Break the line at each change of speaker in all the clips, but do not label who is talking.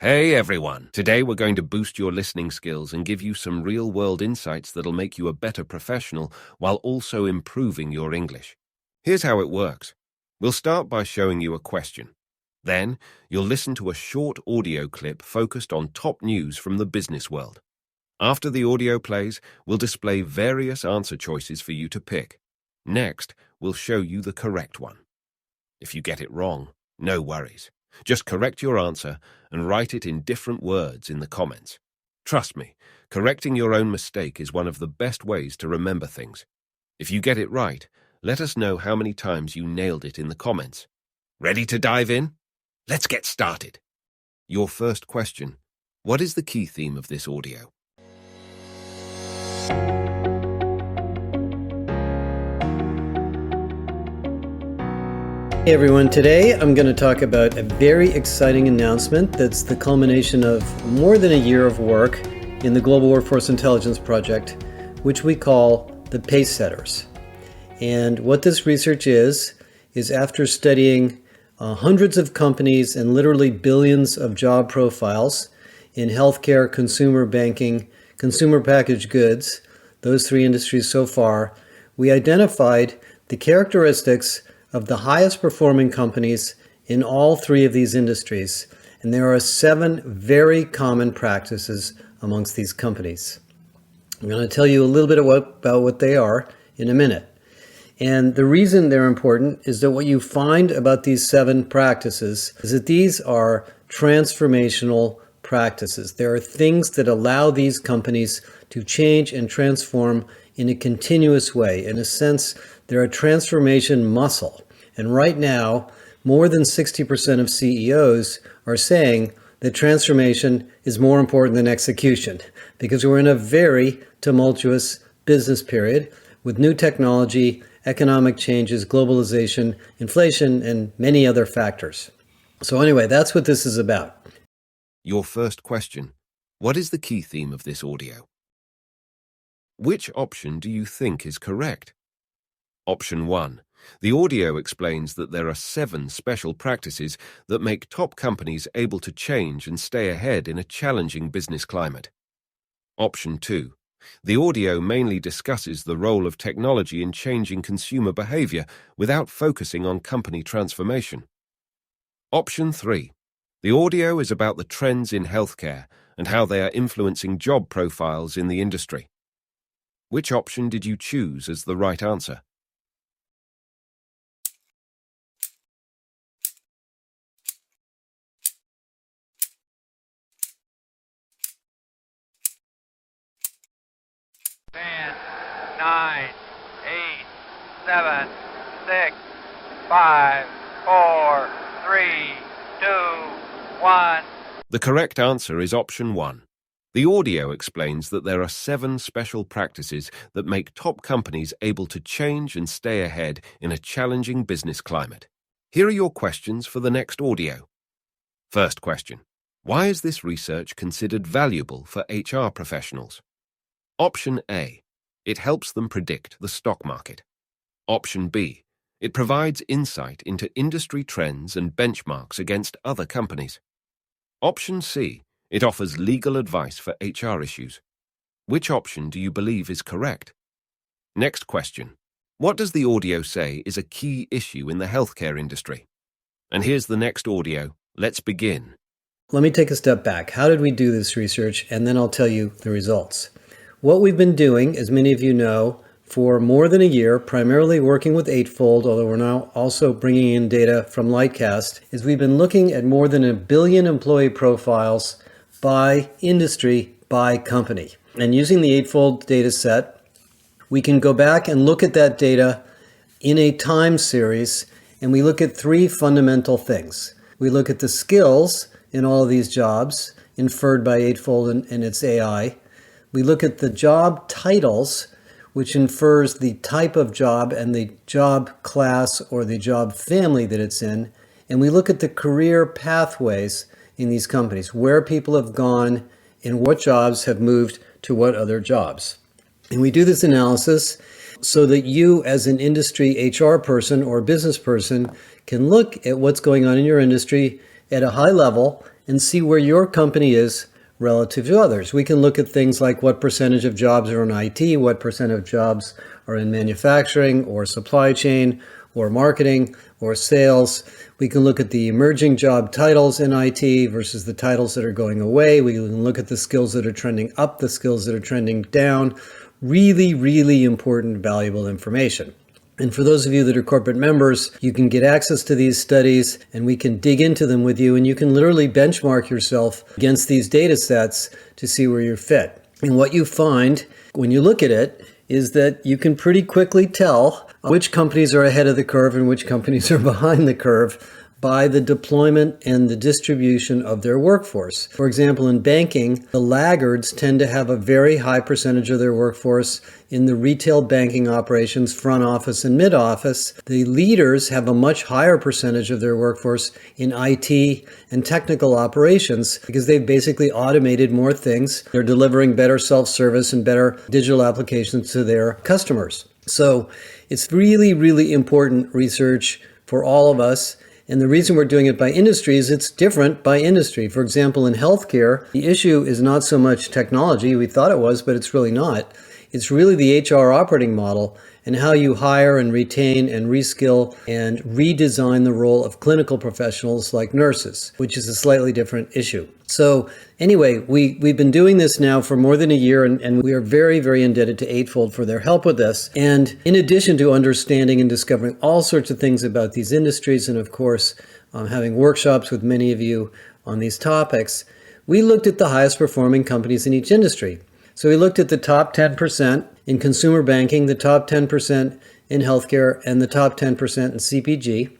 Hey everyone! Today we're going to boost your listening skills and give you some real-world insights that'll make you a better professional while also improving your English. Here's how it works. We'll start by showing you a question. Then, you'll listen to a short audio clip focused on top news from the business world. After the audio plays, we'll display various answer choices for you to pick. Next, we'll show you the correct one. If you get it wrong, no worries. Just correct your answer and write it in different words in the comments. Trust me, correcting your own mistake is one of the best ways to remember things. If you get it right, let us know how many times you nailed it in the comments. Ready to dive in? Let's get started. Your first question: what is the key theme of this audio?
Hey everyone, today I'm going to talk about a very exciting announcement that's the culmination of more than a year of work in the Global Workforce Intelligence Project, which we call the Pace Setters. And what this research is after studying hundreds of companies and literally billions of job profiles in healthcare, consumer banking, consumer packaged goods, those three industries so far, we identified the characteristics of the highest performing companies in all three of these industries. And there are 7 very common practices amongst these companies. I'm going to tell you a little bit about what they are in a minute. And the reason they're important is that what you find about these 7 practices is that these are transformational practices. There are things that allow these companies to change and transform in a continuous way. In a sense, they're a transformation muscle. And right now, more than 60% of CEOs are saying that transformation is more important than execution, because we're in a very tumultuous business period with new technology, economic changes, globalization, inflation, and many other factors. So anyway, that's what this is about.
Your first question: what is the key theme of this audio? Which option do you think is correct? Option 1. The audio explains that there are 7 special practices that make top companies able to change and stay ahead in a challenging business climate. Option 2. The audio mainly discusses the role of technology in changing consumer behavior without focusing on company transformation. Option 3. The audio is about the trends in healthcare and how they are influencing job profiles in the industry. Which option did you choose as the right answer?
Ten, 9, 8, 7, 6, 5, 4, 3, 2, 1.
The correct answer is option 1. The audio explains that there are 7 special practices that make top companies able to change and stay ahead in a challenging business climate. Here are your questions for the next audio. First question: why is this research considered valuable for HR professionals? Option A: it helps them predict the stock market. Option B: it provides insight into industry trends and benchmarks against other companies. Option C: it offers legal advice for HR issues. Which option do you believe is correct? Next question: what does the audio say is a key issue in the healthcare industry? And here's the next audio. Let's begin.
Let me take a step back. How did we do this research? And then I'll tell you the results. What we've been doing, as many of you know, for more than a year, primarily working with Eightfold, although we're now also bringing in data from Lightcast, is we've been looking at more than 1 billion employee profiles by industry, by company. And using the Eightfold data set, we can go back and look at that data in a time series, and we look at 3 fundamental things. We look at the skills in all of these jobs, inferred by Eightfold and its AI. We look at the job titles, which infers the type of job and the job class or the job family that it's in. And we look at the career pathways in these companies, where people have gone and what jobs have moved to what other jobs. And we do this analysis so that you, as an industry HR person or business person, can look at what's going on in your industry at a high level and see where your company is relative to others. We can look at things like what percentage of jobs are in IT, what percent of jobs are in manufacturing or supply chain or marketing or sales. We can look at the emerging job titles in IT versus the titles that are going away. We can look at the skills that are trending up, the skills that are trending down. Really, really important, valuable information. And for those of you that are corporate members, you can get access to these studies and we can dig into them with you, and you can literally benchmark yourself against these data sets to see where you're fit. And what you find when you look at it is that you can pretty quickly tell which companies are ahead of the curve and which companies are behind the curve by the deployment and the distribution of their workforce. For example, in banking, the laggards tend to have a very high percentage of their workforce in the retail banking operations, front office and mid office. The leaders have a much higher percentage of their workforce in IT and technical operations because they've basically automated more things. They're delivering better self-service and better digital applications to their customers. So it's really, really important research for all of us. And the reason we're doing it by industry is it's different by industry. For example, in healthcare, the issue is not so much technology. We thought it was, but it's really not. It's really the HR operating model and how you hire and retain and reskill and redesign the role of clinical professionals like nurses, which is a slightly different issue. So anyway, we've been doing this now for more than a year, and we are very, very indebted to Eightfold for their help with this. And in addition to understanding and discovering all sorts of things about these industries, and of course, having workshops with many of you on these topics, we looked at the highest performing companies in each industry. So we looked at the top 10% in consumer banking, the top 10% in healthcare, and the top 10% in CPG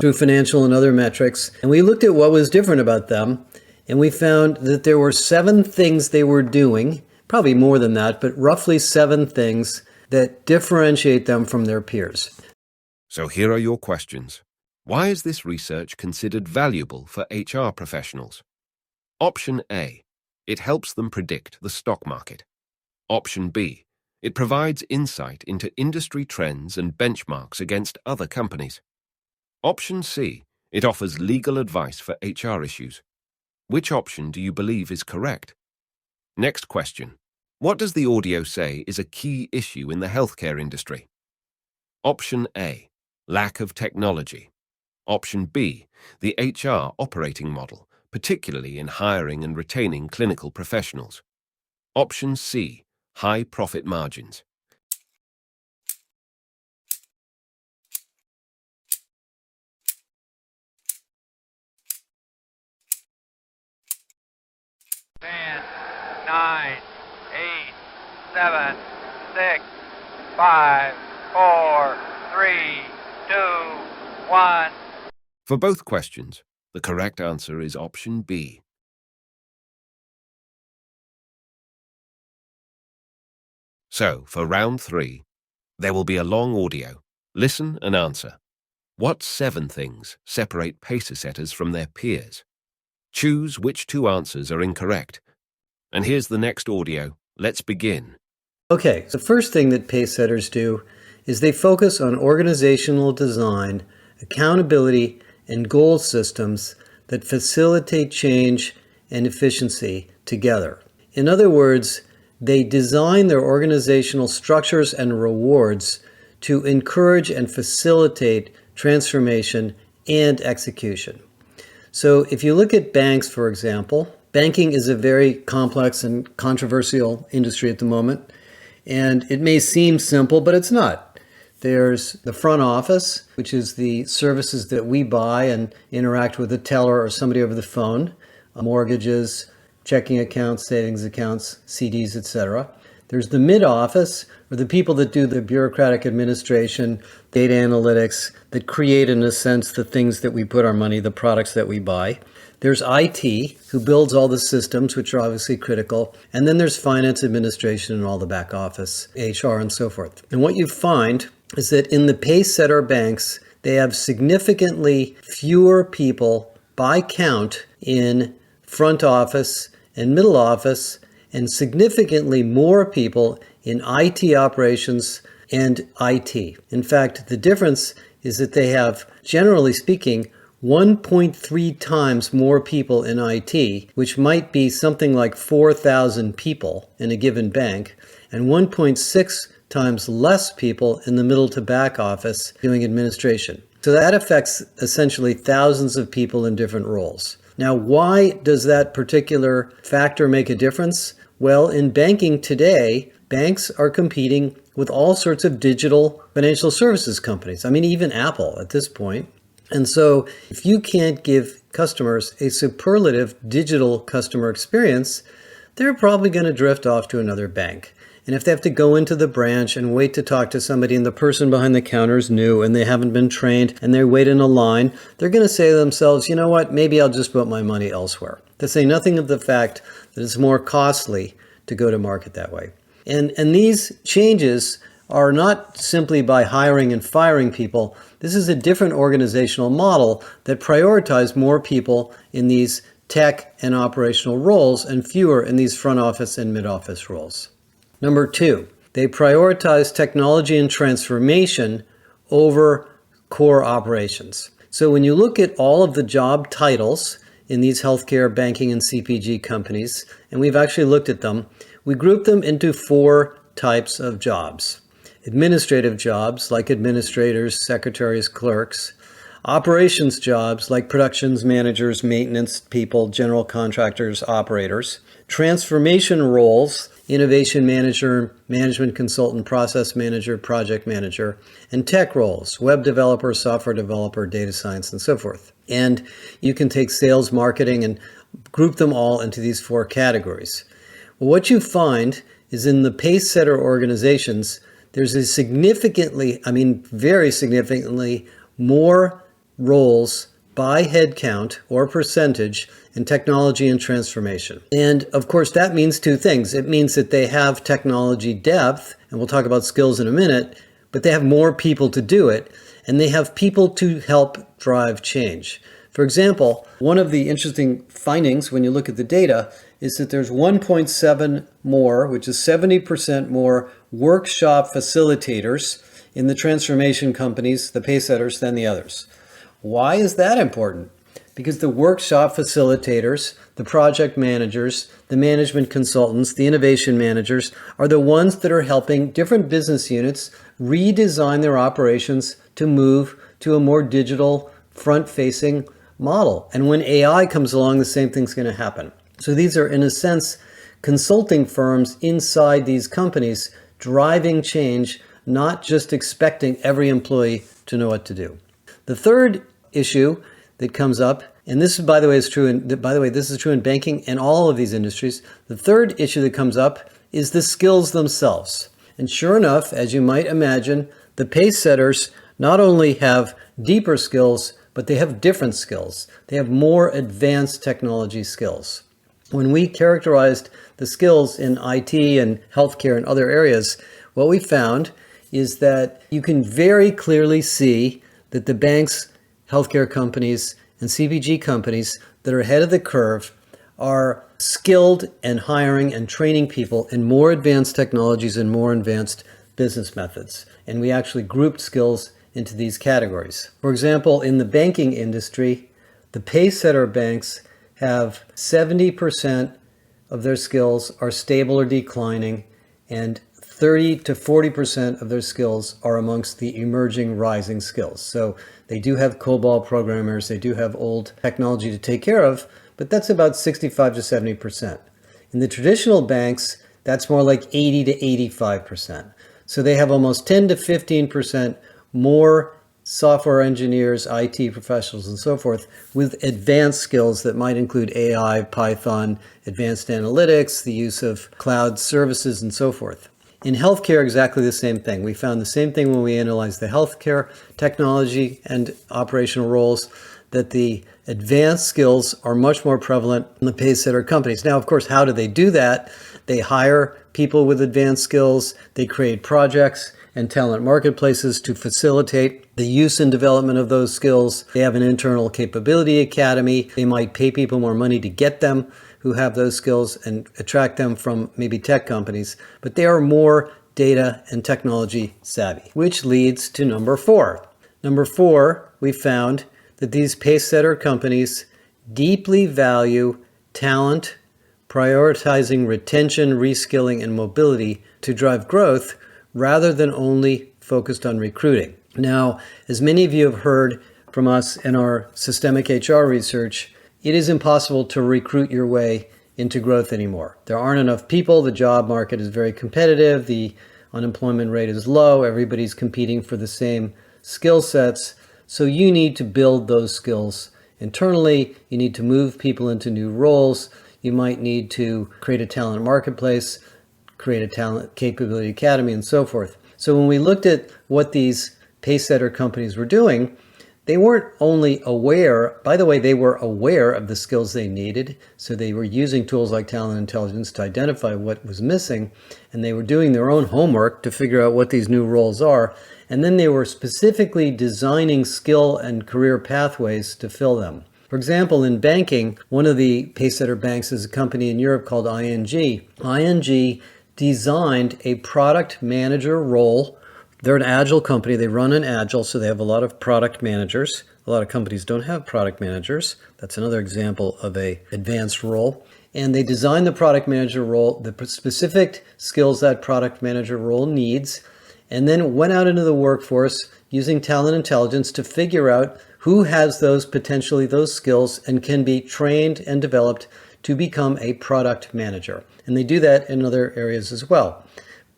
through financial and other metrics. And we looked at what was different about them. And we found that there were 7 things they were doing, probably more than that, but roughly 7 things that differentiate them from their peers.
So here are your questions. Why is this research considered valuable for HR professionals? Option A. It helps them predict the stock market. Option B. It provides insight into industry trends and benchmarks against other companies. Option C. It offers legal advice for HR issues. Which option do you believe is correct? Next question. What does the audio say is a key issue in the healthcare industry? Option A. Lack of technology. Option B. The HR operating model, particularly in hiring and retaining clinical professionals. Option C. High profit margins.
Ten, 9, 8, 7, 6, 5, 4, 3, 2, 1.
For both questions, the correct answer is option B. So, for round 3, there will be a long audio. Listen and answer. What 7 things separate pacer setters from their peers? Choose which 2 answers are incorrect. And here's the next audio. Let's begin.
Okay, the first thing that pace setters do is they focus on organizational design, accountability, and goal systems that facilitate change and efficiency together. In other words, they design their organizational structures and rewards to encourage and facilitate transformation and execution. So if you look at banks, for example, banking is a very complex and controversial industry at the moment, and it may seem simple, but it's not. There's the front office, which is the services that we buy and interact with a teller or somebody over the phone, mortgages, checking accounts, savings accounts, CDs, etc. There's the mid office, or the people that do the bureaucratic administration, data analytics, that create, in a sense, the things that we put our money, the products that we buy. There's IT, who builds all the systems, which are obviously critical. And then there's finance administration and all the back office, HR, and so forth. And what you find is that in the pace setter banks, they have significantly fewer people by count in front office and middle office, and significantly more people in IT operations and IT. In fact, the difference is that they have, generally speaking, 1.3 times more people in IT, which might be something like 4,000 people in a given bank, and 1.6 times less people in the middle to back office doing administration. So that affects essentially thousands of people in different roles. Now, why does that particular factor make a difference? Well, in banking today, banks are competing with all sorts of digital financial services companies. I mean, even Apple at this point. And so if you can't give customers a superlative digital customer experience, they're probably going to drift off to another bank. And if they have to go into the branch and wait to talk to somebody and the person behind the counter is new and they haven't been trained and they wait in a line, they're going to say to themselves, you know what, maybe I'll just put my money elsewhere. To say nothing of the fact that it's more costly to go to market that way. And these changes are not simply by hiring and firing people. This is a different organizational model that prioritizes more people in these tech and operational roles and fewer in these front office and mid office roles. Number two, they prioritize technology and transformation over core operations. So when you look at all of the job titles in these healthcare, banking, and CPG companies, and we've actually looked at them, we group them into four types of jobs. Administrative jobs like administrators, secretaries, clerks. Operations jobs like productions managers, maintenance people, general contractors, operators. Transformation roles, innovation manager, management consultant, process manager, project manager. And tech roles, web developer, software developer, data science, and so forth. And you can take sales, marketing, and group them all into these four categories. Well, what you find is in the pace setter organizations, there's a very significantly more roles by head count or percentage in technology and transformation. And of course, that means two things. It means that they have technology depth, and we'll talk about skills in a minute, but they have more people to do it, and they have people to help drive change. For example, one of the interesting findings when you look at the data is that there's 1.7 more, which is 70% more workshop facilitators in the transformation companies, the pace setters, than the others. Why is that important? Because the workshop facilitators, the project managers, the management consultants, the innovation managers are the ones that are helping different business units redesign their operations to move to a more digital, front-facing model. And when AI comes along, the same thing's going to happen. So these are, in a sense, consulting firms inside these companies driving change, not just expecting every employee to know what to do. The third issue that comes up, and this, by the way, is true. This is true in banking and all of these industries. The third issue that comes up is the skills themselves. And sure enough, as you might imagine, the pace setters not only have deeper skills, but they have different skills. They have more advanced technology skills. When we characterized the skills in IT and healthcare and other areas, what we found is that you can very clearly see that the banks, healthcare companies, and CPG companies that are ahead of the curve are skilled and hiring and training people in more advanced technologies and more advanced business methods. And we actually grouped skills into these categories. For example, in the banking industry, the pace setter banks have 70% of their skills are stable or declining, and 30 to 40% of their skills are amongst the emerging rising skills. So they do have COBOL programmers, they do have old technology to take care of, but that's about 65 to 70%. In the traditional banks, that's more like 80 to 85%. So they have almost 10 to 15% more software engineers, IT professionals, and so forth with advanced skills that might include AI, Python, advanced analytics, the use of cloud services, and so forth. In healthcare, exactly the same thing. We found the same thing when we analyzed the healthcare technology and operational roles, that the advanced skills are much more prevalent in the pace setter companies. Now, of course, how do they do that? They hire people with advanced skills. They create projects and talent marketplaces to facilitate the use and development of those skills. They have an internal capability academy. They might pay people more money to get them who have those skills and attract them from maybe tech companies, but they are more data and technology savvy, which leads to number four. Number four, we found that these pace-setter companies deeply value talent, prioritizing retention, reskilling, and mobility to drive growth rather than only focused on recruiting. Now, as many of you have heard from us in our systemic HR research, it is impossible to recruit your way into growth anymore. There aren't enough people. The job market is very competitive. The unemployment rate is low. Everybody's competing for the same skill sets. So you need to build those skills internally. You need to move people into new roles. You might need to create a talent marketplace, create a talent capability academy, and so forth. So when we looked at what these pace-setter companies were doing, they weren't only aware, by the way, they were aware of the skills they needed. So they were using tools like talent intelligence to identify what was missing, and they were doing their own homework to figure out what these new roles are. And then they were specifically designing skill and career pathways to fill them. For example, in banking, one of the pace-setter banks is a company in Europe called ING. ING designed a product manager role. They're an agile company. They run an agile, so they have a lot of product managers. A lot of companies don't have product managers. That's another example of an advanced role. And they designed the product manager role, the specific skills that product manager role needs, and then went out into the workforce using talent intelligence to figure out who has potentially those skills and can be trained and developed to become a product manager. And they do that in other areas as well.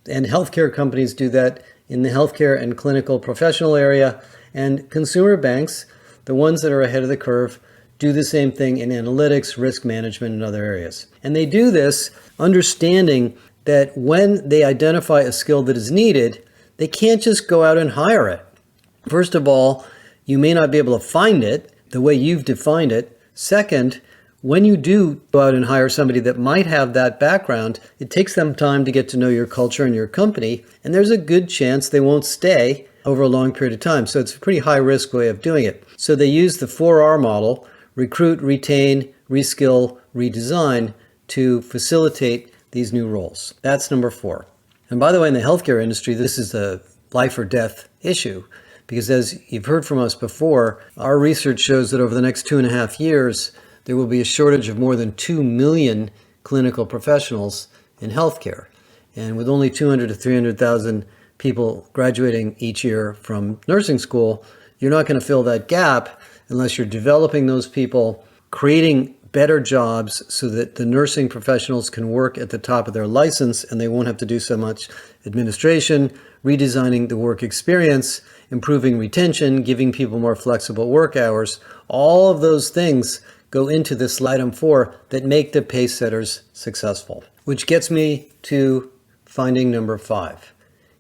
And healthcare companies do that in the healthcare and clinical professional area. And consumer banks, the ones that are ahead of the curve, do the same thing in analytics, risk management, and other areas. And they do this understanding that when they identify a skill that is needed, they can't just go out and hire it. First of all, you may not be able to find it the way you've defined it. Second, when you do go out and hire somebody that might have that background, it takes them time to get to know your culture and your company, and there's a good chance they won't stay over a long period of time. So it's a pretty high-risk way of doing it. So they use the 4R model, recruit, retain, reskill, redesign, to facilitate these new roles. That's number 4. And by the way, in the healthcare industry, this is a life or death issue, because as you've heard from us before, our research shows that over the next 2.5 years, there will be a shortage of more than 2 million clinical professionals in healthcare. And with only 200 to 300,000 people graduating each year from nursing school, you're not going to fill that gap unless you're developing those people, creating better jobs so that the nursing professionals can work at the top of their license and they won't have to do so much administration, redesigning the work experience, improving retention, giving people more flexible work hours. All of those things go into this item 4 that make the pace setters successful. Which gets me to finding number 5.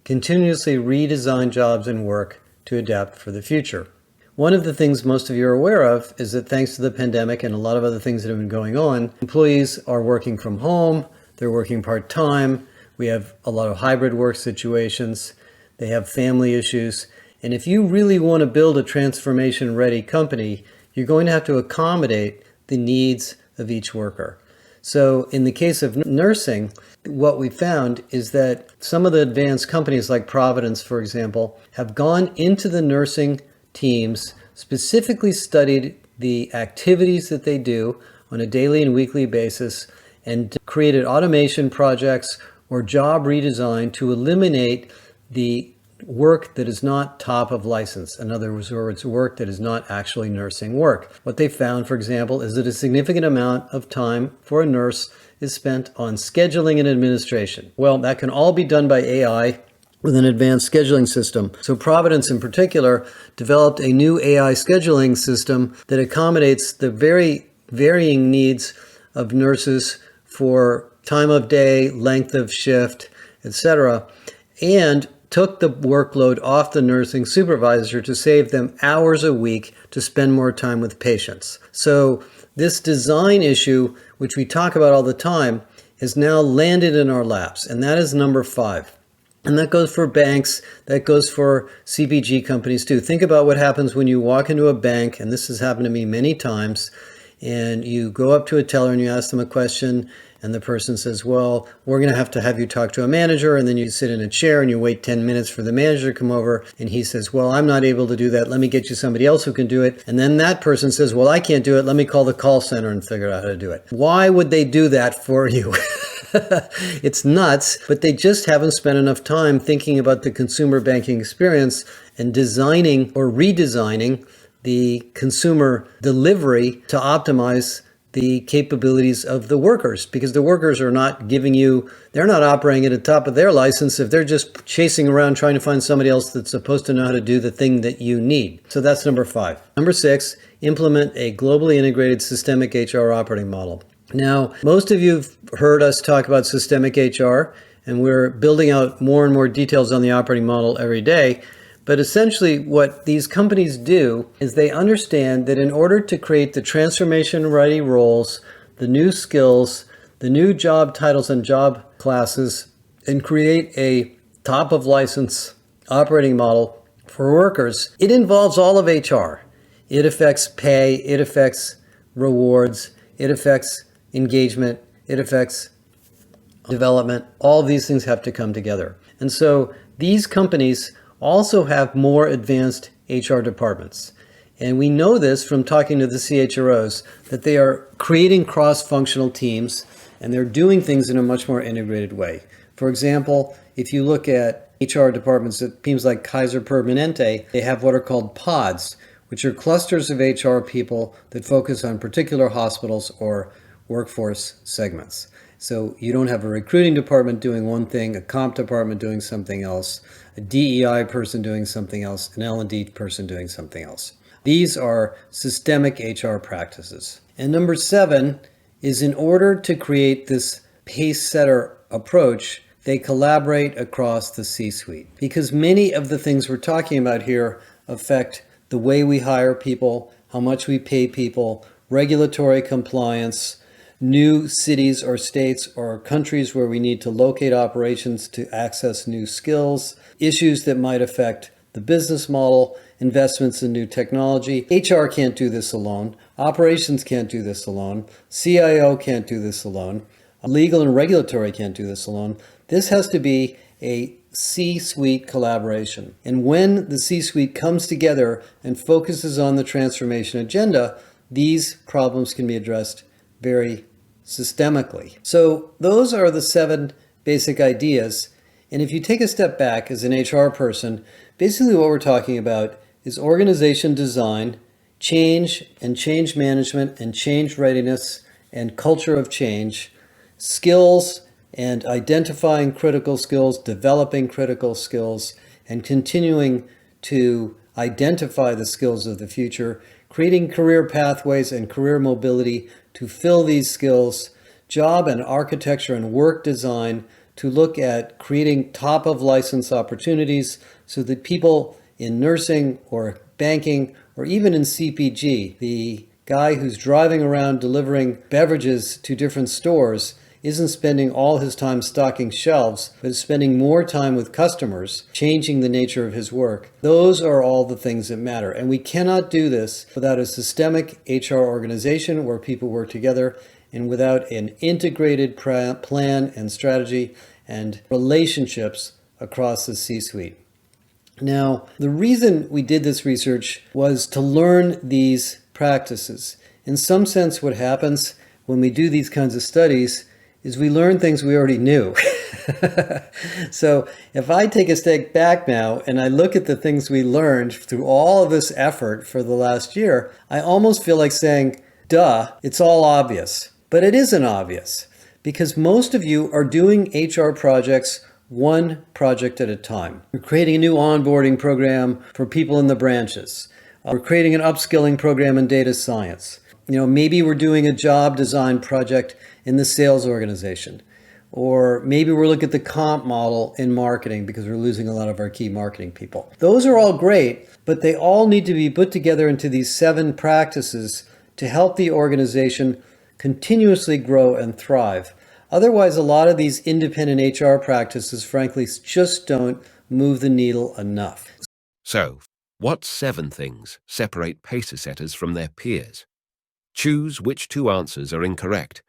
Continuously redesign jobs and work to adapt for the future. One of the things most of you are aware of is that thanks to the pandemic and a lot of other things that have been going on, employees are working from home, they're working part-time, we have a lot of hybrid work situations, they have family issues, and if you really want to build a transformation-ready company, you're going to have to accommodate the needs of each worker. So in the case of nursing, what we found is that some of the advanced companies like Providence, for example, have gone into the nursing teams, specifically studied the activities that they do on a daily and weekly basis, and created automation projects or job redesign to eliminate the work that is not top of license. In other words, work that is not actually nursing work. What they found, for example, is that a significant amount of time for a nurse is spent on scheduling and administration. Well, that can all be done by AI with an advanced scheduling system. So Providence in particular developed a new AI scheduling system that accommodates the very varying needs of nurses for time of day, length of shift, etc., and took the workload off the nursing supervisor to save them hours a week to spend more time with patients. So this design issue, which we talk about all the time, has now landed in our laps, and that is number 5. And that goes for banks, that goes for CPG companies too. Think about what happens when you walk into a bank, and this has happened to me many times. and you go up to a teller and you ask them a question, and the person says, well, we're going to have you talk to a manager, and then you sit in a chair and you wait 10 minutes for the manager to come over, and he says, well, I'm not able to do that. Let me get you somebody else who can do it. And then that person says, well, I can't do it. Let me call the call center and figure out how to do it. Why would they do that for you? It's nuts, but they just haven't spent enough time thinking about the consumer banking experience and designing or redesigning the consumer delivery to optimize the capabilities of the workers, because the workers are not they're not operating at the top of their license if they're just chasing around trying to find somebody else that's supposed to know how to do the thing that you need. So that's number 5. Number 6, implement a globally integrated systemic HR operating model. Now, most of you have heard us talk about systemic HR, and we're building out more and more details on the operating model every day. But essentially what these companies do is they understand that in order to create the transformation-ready roles, the new skills, the new job titles and job classes, and create a top-of-license operating model for workers, it involves all of HR. It affects pay, it affects rewards, it affects engagement, it affects development. All of these things have to come together. And so these companies also have more advanced HR departments. And we know this from talking to the CHROs, that they are creating cross-functional teams and they're doing things in a much more integrated way. For example, if you look at HR departments at teams like Kaiser Permanente, they have what are called pods, which are clusters of HR people that focus on particular hospitals or workforce segments. So you don't have a recruiting department doing one thing, a comp department doing something else, a DEI person doing something else, an L&D person doing something else. These are systemic HR practices. And number 7 is, in order to create this pace setter approach, they collaborate across the C-suite. Because many of the things we're talking about here affect the way we hire people, how much we pay people, regulatory compliance, new cities or states or countries where we need to locate operations to access new skills, issues that might affect the business model, investments in new technology. HR can't do this alone. Operations can't do this alone. CIO can't do this alone. Legal and regulatory can't do this alone. This has to be a C-suite collaboration. And when the C-suite comes together and focuses on the transformation agenda, these problems can be addressed very systemically. So those are the 7 basic ideas. And if you take a step back as an HR person, basically what we're talking about is organization design, change and change management and change readiness and culture of change, skills and identifying critical skills, developing critical skills, and continuing to identify the skills of the future, creating career pathways and career mobility to fill these skills, job and architecture and work design to look at creating top-of-license opportunities so that people in nursing or banking or even in CPG, the guy who's driving around delivering beverages to different stores isn't spending all his time stocking shelves, but is spending more time with customers, changing the nature of his work. Those are all the things that matter. And we cannot do this without a systemic HR organization where people work together and without an integrated plan and strategy and relationships across the C-suite. Now, the reason we did this research was to learn these practices. In some sense, what happens when we do these kinds of studies is we learn things we already knew. So if I take a step back now and I look at the things we learned through all of this effort for the last year, I almost feel like saying, duh, it's all obvious. But it isn't obvious, because most of you are doing HR projects one project at a time. We're creating a new onboarding program for people in the branches. We're creating an upskilling program in data science. Maybe we're doing a job design project in the sales organization. Or maybe we're looking at the comp model in marketing because we're losing a lot of our key marketing people. Those are all great, but they all need to be put together into these 7 practices to help the organization continuously grow and thrive. Otherwise, a lot of these independent HR practices, frankly, just don't move the needle enough.
So, what 7 things separate pacer setters from their peers? Choose which two answers are incorrect.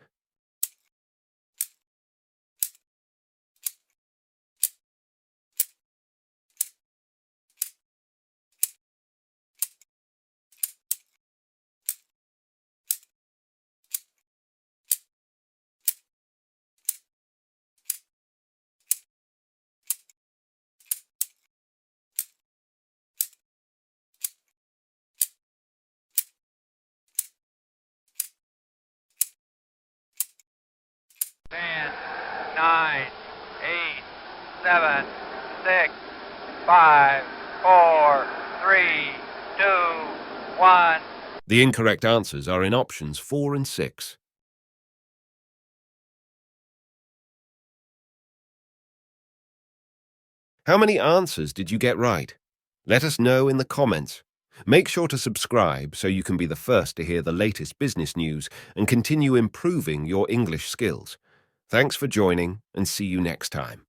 Ten, nine, eight, seven, six, five, four, three, two, one.
The incorrect answers are in options 4 and 6. How many answers did you get right? Let us know in the comments. Make sure to subscribe so you can be the first to hear the latest business news and continue improving your English skills. Thanks for joining, and see you next time.